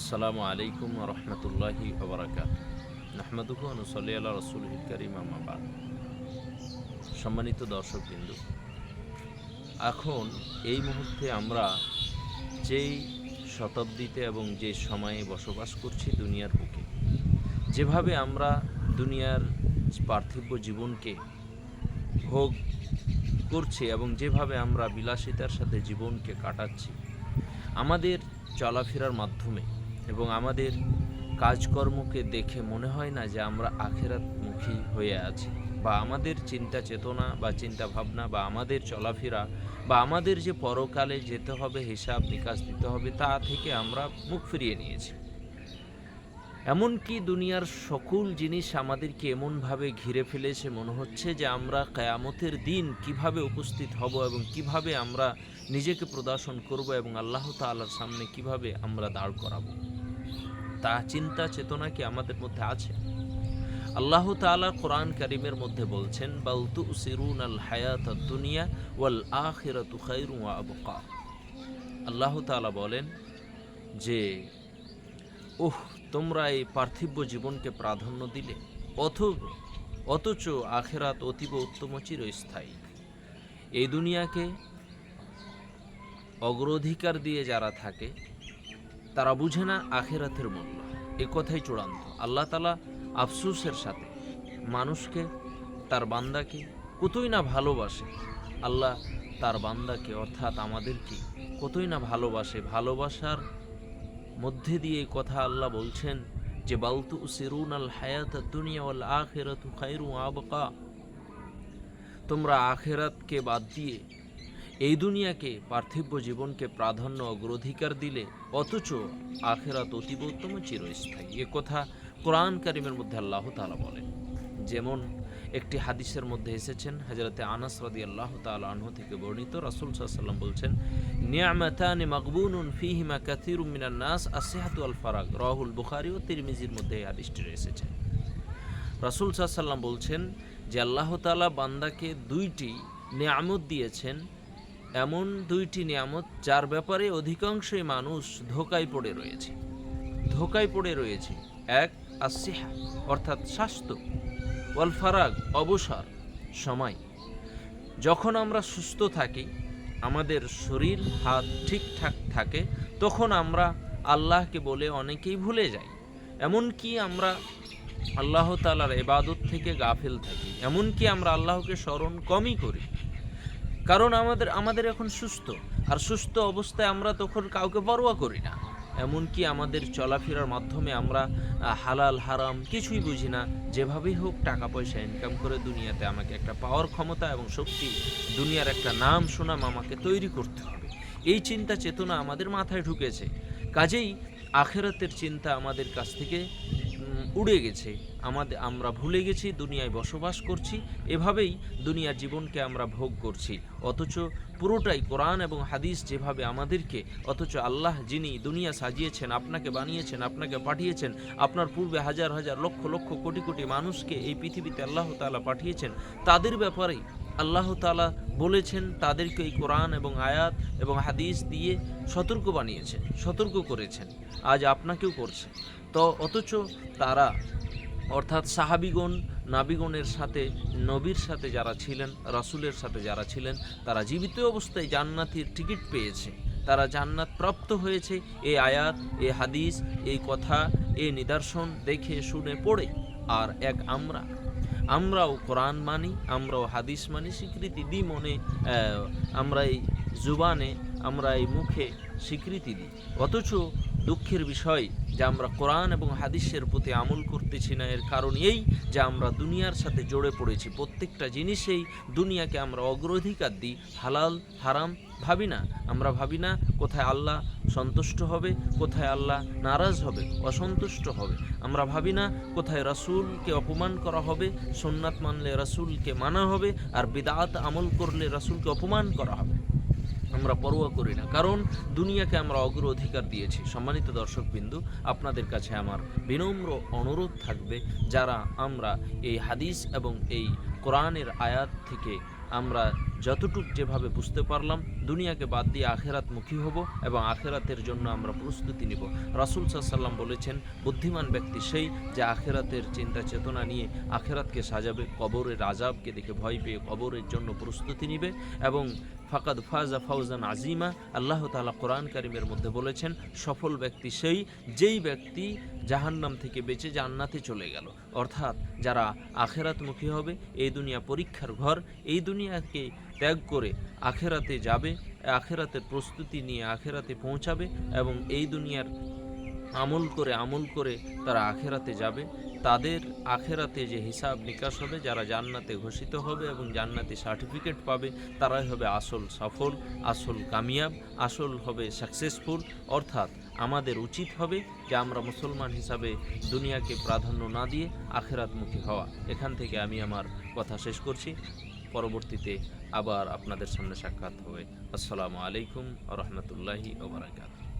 আসসালামু আলাইকুম ওয়া রাহমাতুল্লাহি ওয়া বারাকাতুহু। নাহমাদুহু ওয়া নুসাল্লি আলা রাসূলিহিল কারীম, আম্মা বা'দ। সম্মানিত দর্শকবৃন্দ, এখন এই মুহূর্তে আমরা যেই শতাব্দীতে এবং যে সময়ে বসবাস করছি দুনিয়ার বুকে, যেভাবে আমরা দুনিয়ার পার্থিব জীবনকে ভোগ করছি এবং যেভাবে আমরা বিলাসিতার সাথে জীবনকে কাটাচ্ছি, আমাদের চলাফেরার মাধ্যমে এবং আমাদের কাজকর্মকে দেখে মনে হয় না যে আমরা আখিরাতমুখী হয়ে আছি, বা আমাদের চিন্তা চেতনা বা চিন্তা ভাবনা বা আমাদের চলাফেরা বা আমাদের যে পরকালে যেতে হবে, হিসাব নিকাশ দিতে হবে, তা থেকে আমরা মুখ ফিরিয়ে নিয়েছি। এমনকি দুনিয়ার সকল জিনিস আমাদেরকে এমনভাবে ঘিরে ফেলেছে, মনে হচ্ছে যে আমরা কিয়ামতের দিন কিভাবে উপস্থিত হব এবং কিভাবে আমরা নিজেকে প্রদর্শন করব এবং আল্লাহ তাআলার সামনে কিভাবে আমরা দাঁড় করাবো, তা চিন্তা চেতনা কি আমাদের মধ্যে আছে? আল্লাহ তাআলা কোরআন কারীমের মধ্যে বলছেন, বাল তুসিরুনাল হায়াতাদ দুনিয়া ওয়াল আখিরাতু খায়রুন ওয়া আবকা। আল্লাহ তাআলা বলেন যে তোমরা এই পার্থিব জীবনকে প্রাধান্য দিলে, অথচ আখিরাত অতীব উত্তম চিরস্থায়ী। এই দুনিয়াকে অগ্রাধিকার দিয়ে যারা থাকে তারা বুঝে না আখিরাতের মূল্য। এ কথাই চূড়ান্ত। আল্লাহ তাআলা আফসোসের সাথে মানুষকে, তার বান্দাকে কতই না ভালোবাসে। আল্লাহ তার বান্দাকে অর্থাৎ আমাদেরকে কতই না ভালোবাসে। ভালোবাসার মধ্যে দিয়ে এই কথা আল্লাহ বলছেন যে বাল তুসিরুনাল হায়াতাদ দুনিয়া ওয়াল আখিরাতু খায়রুন ওয়া আবকা। তোমরা আখিরাতকে বাদ দিয়ে এই দুনিয়াকে, পার্থিব জীবনকে প্রাধান্য অগ্রাধিকার দিলে, অথচ আখিরাত অতীব উত্তম চিরস্থায়ী। এ কথা কোরআন কারীমের মধ্যে আল্লাহ তাআলা বলেন। যেমন একটি হাদিসের মধ্যে এসেছেন, হযরতে আনাস রাদিয়াল্লাহু তাআলা আনহু থেকে বর্ণিত, রাসূল সাল্লাল্লাহু আলাইহি ওয়াসাল্লাম বলছেন, নি'মাতানি মাগবুনুন ফীহিমা কাসীরুম মিনান নাস আস-সিহহাতু ওয়াল ফারাগ। রাওয়াহুল বুখারী ও তিরমিজির মধ্যে এই হাদিসটি এসেছে। রাসূল সাল্লাল্লাহু আলাইহি ওয়াসাল্লাম বলছেন যে আল্লাহ তাআলা বান্দাকে দুইটি নিয়ামত দিয়েছেন, এমন দুইটি নিয়ামত যার ব্যাপারে অধিকাংশই মানুষ ধোঁকায় পড়ে রয়েছে। এক, আসিহা অর্থাৎ স্বাস্থ্য, ওয়াল ফারাগ অবসর, সময়। যখন আমরা সুস্থ থাকি, আমাদের শরীর হাত ঠিকঠাক থাকে, তখন আমরা আল্লাহকে বলে অনেকেই ভুলে যাই। এমনকি আমরা আল্লাহ তাআলার ইবাদত থেকে গাফিল থাকি, এমনকি আমরা আল্লাহকে স্মরণ কমই করি। কারণ আমাদের এখন সুস্থ, আর সুস্থ অবস্থায় আমরা তখন কাউকে পরোয়া করি না। এমনকি আমাদের চলাফেরার মাধ্যমে আমরা হালাল হারাম কিছুই বুঝি না। যেভাবেই হোক টাকা পয়সা ইনকাম করে দুনিয়াতে আমাকে একটা পাওয়ার ক্ষমতা এবং শক্তি, দুনিয়ার একটা নাম সুনাম আমাকে তৈরি করতে হবে, এই চিন্তা চেতনা আমাদের মাথায় ঢুকেছে। কাজেই আখিরাতের চিন্তা আমাদের কাছ থেকে উড়ে গেছে। আমরা ভুলে গেছি দুনিয়ায় বসবাস করছি, এভাবেই দুনিয়ার জীবনকে আমরা ভোগ করছি। অথচ পুরোটাই কোরআন এবং হাদিস যেভাবে আমাদেরকে, অথচ আল্লাহ যিনি দুনিয়া সাজিয়েছেন, আপনাকে বানিয়েছেন, আপনাকে পাঠিয়েছেন, আপনার পূর্বে হাজার হাজার লক্ষ লক্ষ কোটি কোটি মানুষকে এই পৃথিবীতে আল্লাহ তাআলা পাঠিয়েছেন, তাদের ব্যাপারেই আল্লাহ তাআলা বলেছেন, তাদেরকে এই কোরআন এবং আয়াত এবং হাদিস দিয়ে সতর্ক করেছেন। আজ আপনাকেও করছে। তো অথচ তারা, অর্থাৎ সাহাবিগণ, নাবিগণের সাথে, নবীর সাথে যারা ছিলেন, রাসূলের সাথে যারা ছিলেন, তারা জীবিত অবস্থায় জান্নাতের টিকিট পেয়েছে, তারা জান্নাত প্রাপ্ত হয়েছে এই আয়াত, এই হাদিস, এই কথা, এই নিদর্শন দেখে শুনে পড়ে। আর আমরাও কোরআন মানি, আমরাও হাদিস মানি, স্বীকৃতি দিই মনে, আমরা এই জুবানে, আমরা এই মুখে স্বীকৃতি দিই। অথচ দুঃখের বিষয় যে আমরা কোরআন এবং হাদিসের প্রতি আমল করতেছি না। এর কারণ এই যে আমরা দুনিয়ার সাথে জড়ে পড়েছি। প্রত্যেকটা জিনিসেই দুনিয়াকে আমরা অগ্রাধিকার দিই, হালাল হারাম ভাবি না। আমরা ভাবি না কোথায় আল্লাহ সন্তুষ্ট হবে, কোথায় আল্লাহ নারাজ হবে, অসন্তুষ্ট হবে। আমরা ভাবি না কোথায় রাসূলকে অপমান করা হবে, সুন্নাত মানলে রাসূলকে মানা হবে, আর বিদআত আমল করলে রাসূলকে অপমান করা হবে। আমরা পরোয়া করি না, কারণ দুনিয়াকে আমরা অগ্রাধিকার দিয়েছি। সম্মানিত দর্শকবৃন্দ, আপনাদের কাছে আমার বিনম্র অনুরোধ থাকবে, যারা আমরা এই হাদিস এবং এই কোরআনের আয়াত থেকে আমরা যতটুক যেভাবে বুঝতে পারলাম দুনিয়াকে বাদ দিয়ে আখেরাতমুখী হব এবং আখেরাতের জন্য আমরা প্রস্তুতি নিব। রাসূল সাল্লাল্লাহু বলেছেন, বুদ্ধিমান ব্যক্তি সেই যে আখেরাতের চিন্তা চেতনা নিয়ে আখেরাতকে সাজাবে, কবরের আযাবকে দেখে ভয় পেয়ে কবরের জন্য প্রস্তুতি নিবে। এবং ফাকাদ ফাজা ফাউজান আজিমা, আল্লাহ তাআলা কোরআন কারীমের মধ্যে বলেছেন, সফল ব্যক্তি সেই যেই ব্যক্তি জাহান্নাম থেকে বেঁচে জান্নাতে চলে গেল। অর্থাৎ যারা আখেরাতমুখী হবে, এই দুনিয়া পরীক্ষার ঘর, এই দুনিয়াকে ত্যাগ করে আখেরাতে যাবে, আখেরাতের প্রস্তুতি নিয়ে আখেরাতে পৌঁছাবে এবং এই দুনিয়ার আমল করে তারা আখেরাতে যাবে। তাদের আখেরাতে যে হিসাব নিকাশ হবে, যারা জান্নাতে ঘোষিত হবে এবং জান্নাতি সার্টিফিকেট পাবে, তারাই হবে আসল সফল, আসল কামিয়াব, আসল হবে সাকসেসফুল। অর্থাৎ আমাদের উচিত হবে যে আমরা মুসলমান হিসাবে দুনিয়াকে প্রাধান্য না দিয়ে আখেরাতমুখী হওয়া। এখান থেকে আমি আমার কথা শেষ করছি। পরবর্তীতে আবার আপনাদের সামনে সাক্ষাৎ হবে। আসসালামু আলাইকুম ওয়া রাহমাতুল্লাহি ওয়া বারাকাতুহু।